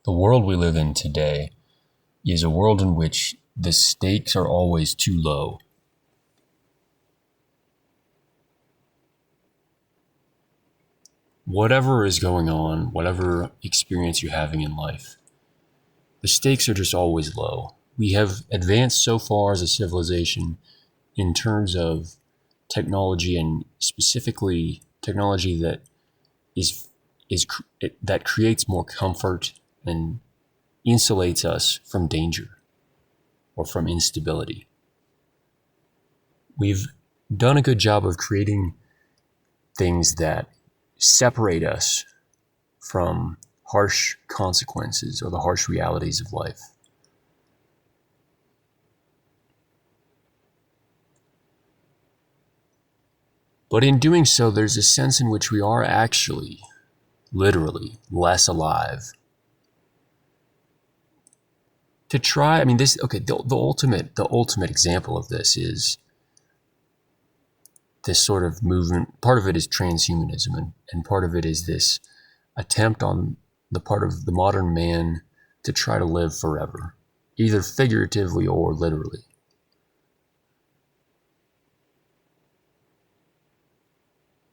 The world we live in today is a world in which the stakes are always too low. Whatever is going on, whatever experience you're having in life, the stakes are just always low. We have advanced so far as a civilization in terms of technology, and specifically technology that that creates more comfort and insulates us from danger or from instability. We've done a good job of creating things that separate us from harsh consequences or the harsh realities of life. But in doing so, there's a sense in which we are actually, literally, less alive. To try, I mean, the ultimate example of this is this sort of movement. Part of it is transhumanism, and part of it is this attempt on the part of the modern man to try to live forever, either figuratively or literally.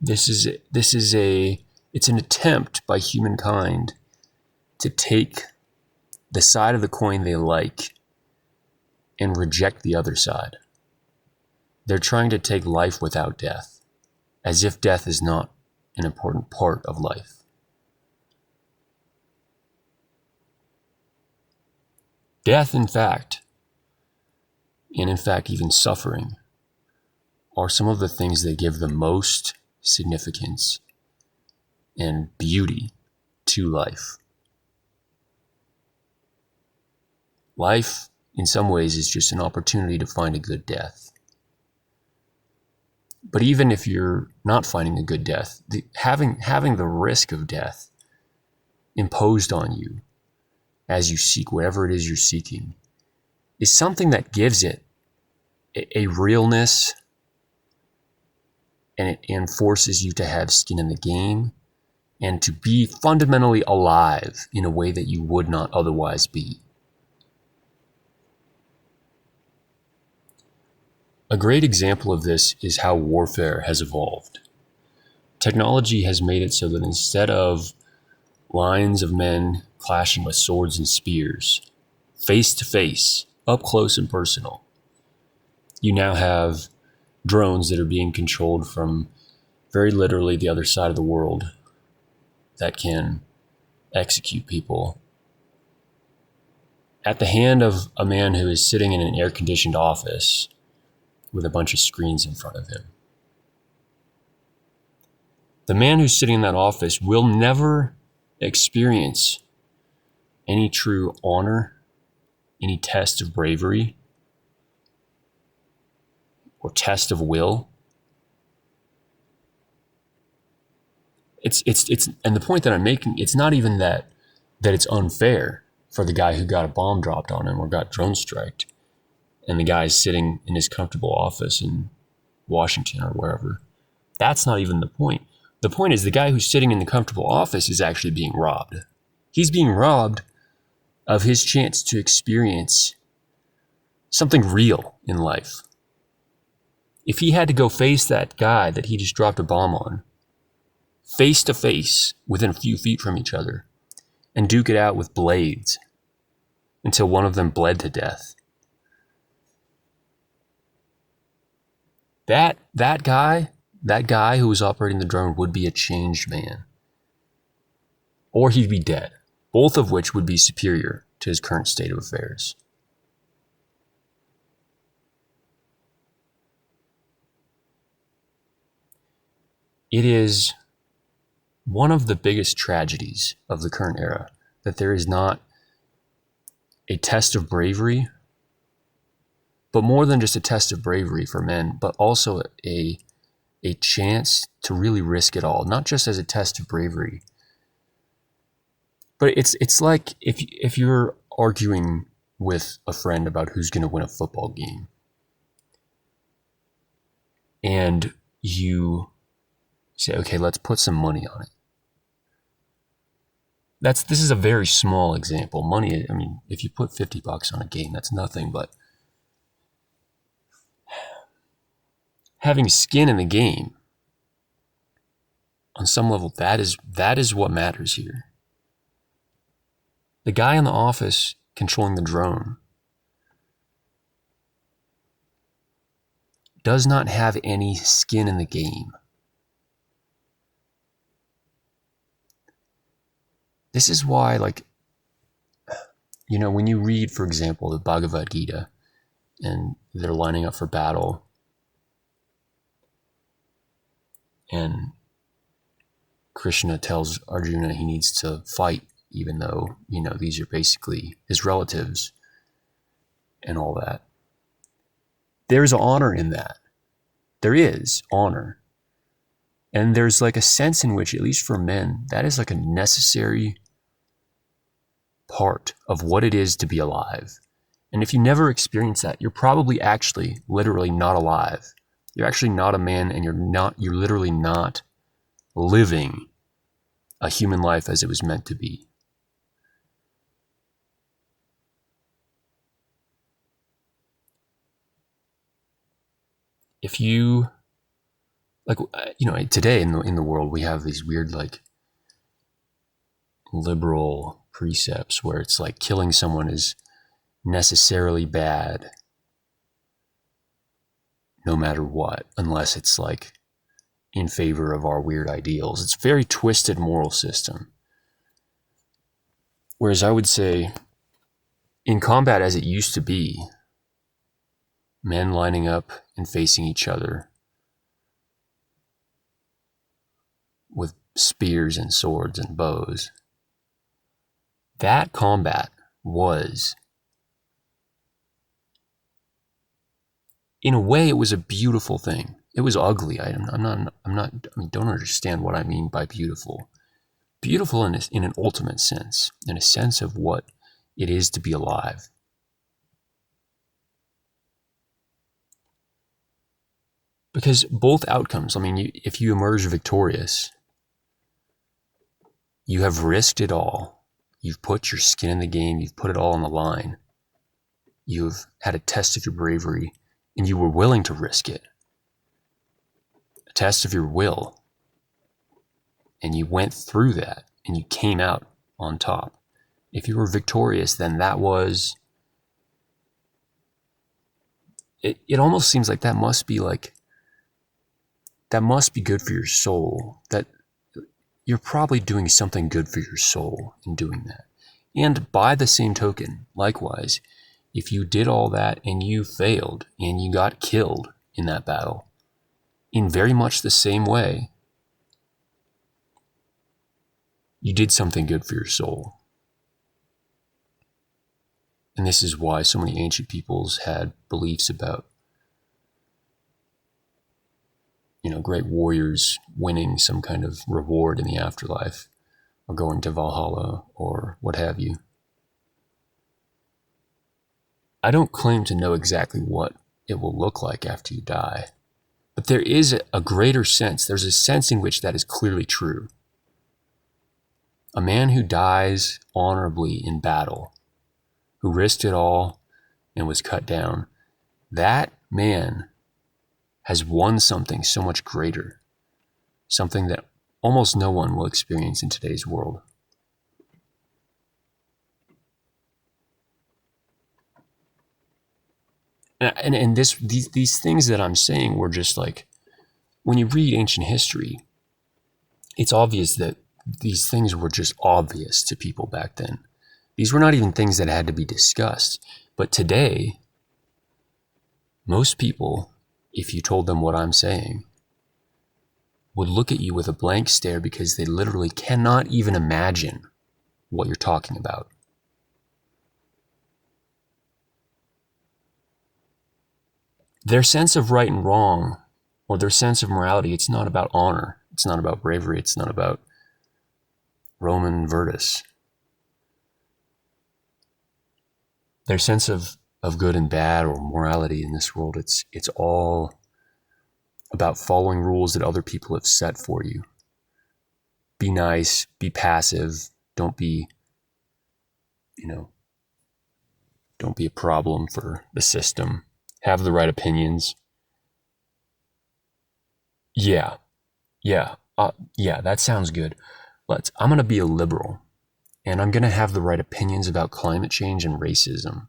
It's an attempt by humankind to take the side of the coin they like and reject the other side. They're trying to take life without death, as if death is not an important part of life. Death, in fact, and in fact even suffering, are some of the things that give the most significance and beauty to life. Life, in some ways, is just an opportunity to find a good death. But even if you're not finding a good death, having the risk of death imposed on you as you seek whatever it is you're seeking is something that gives it a realness, and forces you to have skin in the game and to be fundamentally alive in a way that you would not otherwise be. A great example of this is how warfare has evolved. Technology has made it so that instead of lines of men clashing with swords and spears, face to face, up close and personal, you now have drones that are being controlled from very literally the other side of the world that can execute people at the hand of a man who is sitting in an air-conditioned office with a bunch of screens in front of him. The man who's sitting in that office will never experience any true honor, any test of bravery, or test of will. It's and the point that I'm making, it's not even that it's unfair for the guy who got a bomb dropped on him or got drone striked, and the guy's sitting in his comfortable office in Washington or wherever. That's not even the point. The point is the guy who's sitting in the comfortable office is actually being robbed. He's being robbed of his chance to experience something real in life. If he had to go face that guy that he just dropped a bomb on, face to face, within a few feet from each other, and duke it out with blades until one of them bled to death, that guy who was operating the drone would be a changed man, or he'd be dead, both of which would be superior to his current state of affairs. It is one of the biggest tragedies of the current era that there is not a test of bravery, but more than just a test of bravery for men, but also a chance to really risk it all, not just as a test of bravery. But it's like if you're arguing with a friend about who's going to win a football game, and you say, okay, let's put some money on it. this is a very small example. Money, I mean, if you put $50 on a game, that's nothing, but having skin in the game, on some level, that is what matters here. The guy in the office controlling the drone does not have any skin in the game. This is why, like, you know, when you read, for example, the Bhagavad Gita, and they're lining up for battle, and Krishna tells Arjuna he needs to fight, even though, you know, these are basically his relatives and all that. There's honor in that. There is honor. And there's like a sense in which, at least for men, that is like a necessary part of what it is to be alive. And if you never experience that, you're probably actually literally not alive. You're actually not a man, and you're literally not living a human life as it was meant to be. If you, like, you know, today in the world, we have these weird, like, liberal precepts where it's like killing someone is necessarily bad no matter what, unless it's like in favor of our weird ideals. It's a very twisted moral system. Whereas I would say, in combat as it used to be, men lining up and facing each other with spears and swords and bows, that combat was, in a way, it was a beautiful thing. It was ugly. I mean, don't understand what I mean by beautiful. Beautiful in an ultimate sense, in a sense of what it is to be alive. Because both outcomes, I mean, if you emerge victorious, you have risked it all. You've put your skin in the game. You've put it all on the line. You've had a test of your bravery, and you were willing to risk it. A test of your will. And you went through that, and you came out on top. If you were victorious, then that was... It almost seems like that must be good for your soul. That you're probably doing something good for your soul in doing that. And by the same token, likewise, if you did all that and you failed and you got killed in that battle, in very much the same way, you did something good for your soul. And this is why so many ancient peoples had beliefs about, you know, great warriors winning some kind of reward in the afterlife, or going to Valhalla, or what have you. I don't claim to know exactly what it will look like after you die, but there is a greater sense. There's a sense in which that is clearly true. A man who dies honorably in battle, who risked it all and was cut down, that man has won something so much greater, something that almost no one will experience in today's world. And these things that I'm saying were just like, when you read ancient history, it's obvious that these things were just obvious to people back then. These were not even things that had to be discussed. But today, most people, if you told them what I'm saying, would look at you with a blank stare because they literally cannot even imagine what you're talking about. Their sense of right and wrong, or their sense of morality, it's not about honor. It's not about bravery. It's not about Roman virtus. Their sense of good and bad or morality in this world, it's all about following rules that other people have set for you. Be nice, be passive, Don't be, don't be a problem for the system. Have the right opinions. Yeah, yeah, that sounds good. I'm going to be a liberal, and I'm going to have the right opinions about climate change and racism.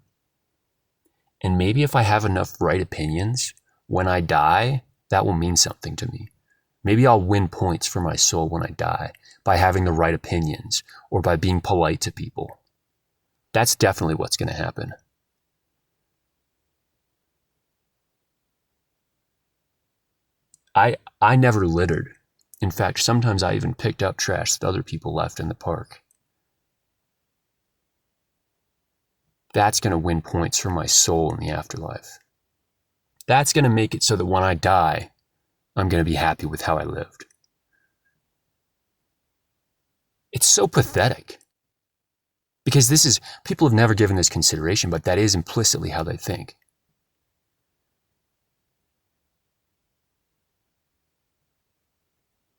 And maybe if I have enough right opinions, when I die, that will mean something to me. Maybe I'll win points for my soul when I die by having the right opinions or by being polite to people. That's definitely what's going to happen. I never littered. In fact, sometimes I even picked up trash that other people left in the park. That's going to win points for my soul in the afterlife. That's going to make it so that when I die, I'm going to be happy with how I lived. It's so pathetic. Because people have never given this consideration, but that is implicitly how they think.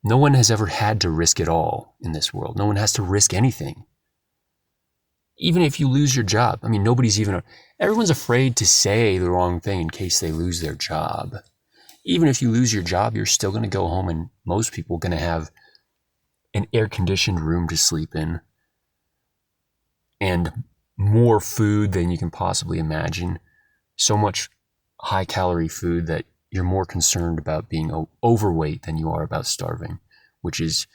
No one has ever had to risk it all in this world. No one has to risk anything. Even if you lose your job, everyone's afraid to say the wrong thing in case they lose their job. Even if you lose your job, you're still going to go home, and most people are going to have an air-conditioned room to sleep in and more food than you can possibly imagine. So much high-calorie food that you're more concerned about being overweight than you are about starving, which is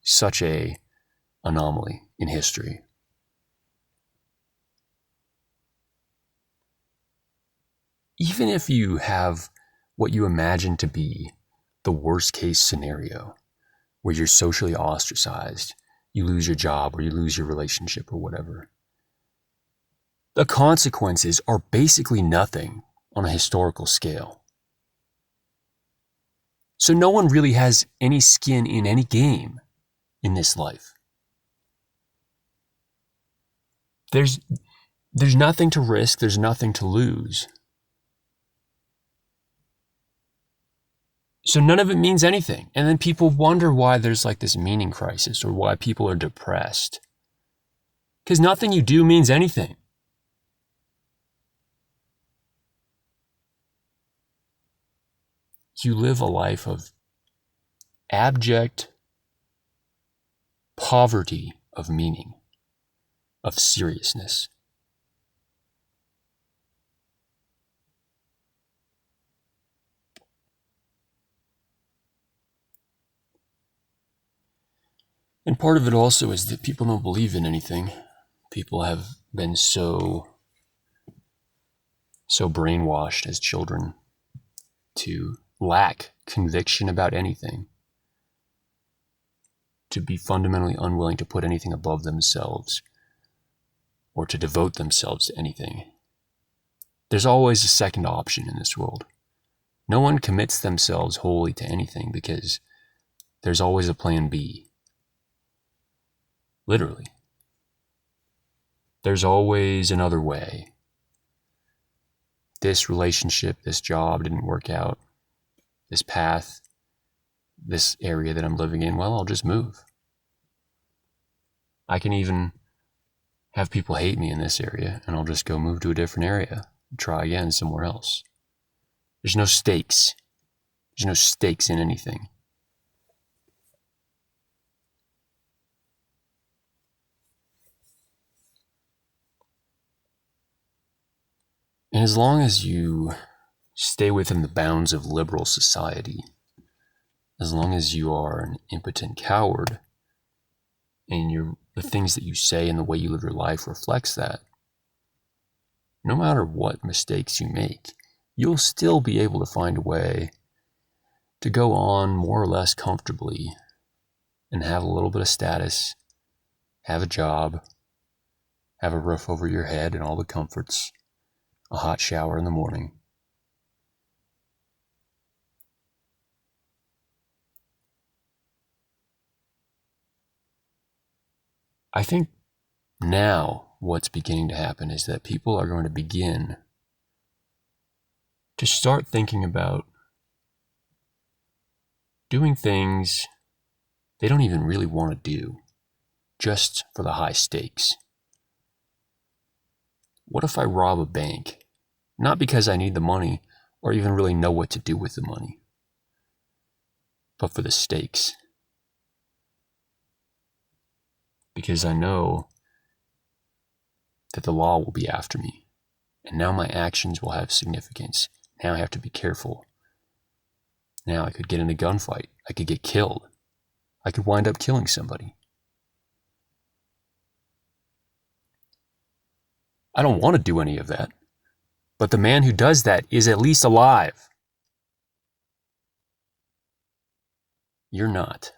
such a anomaly in history. Even if you have what you imagine to be the worst case scenario, where you're socially ostracized, you lose your job or you lose your relationship or whatever, the consequences are basically nothing on a historical scale. So no one really has any skin in any game in this life. There's nothing to risk, there's nothing to lose. So none of it means anything. And then people wonder why there's like this meaning crisis or why people are depressed. Because nothing you do means anything. You live a life of abject poverty of meaning, of seriousness. And part of it also is that people don't believe in anything. People have been so brainwashed as children to lack conviction about anything, to be fundamentally unwilling to put anything above themselves or to devote themselves to anything. There's always a second option in this world. No one commits themselves wholly to anything because there's always a plan B. Literally. There's always another way. This relationship, this job didn't work out. This path, this area that I'm living in, well, I'll just move. I can even have people hate me in this area, and I'll just go move to a different area and try again somewhere else. There's no stakes. There's no stakes in anything. And as long as you stay within the bounds of liberal society, as long as you are an impotent coward, and the things that you say and the way you live your life reflects that, no matter what mistakes you make, you'll still be able to find a way to go on more or less comfortably and have a little bit of status, have a job, have a roof over your head and all the comforts, a hot shower in the morning. I think now what's beginning to happen is that people are going to begin to start thinking about doing things they don't even really want to do. just for the high stakes? What if I rob a bank? Not because I need the money or even really know what to do with the money, but for the stakes. Because I know that the law will be after me, and now my actions will have significance. Now I have to be careful. Now I could get in a gunfight. I could get killed. I could wind up killing somebody. I don't want to do any of that. But the man who does that is at least alive. You're not.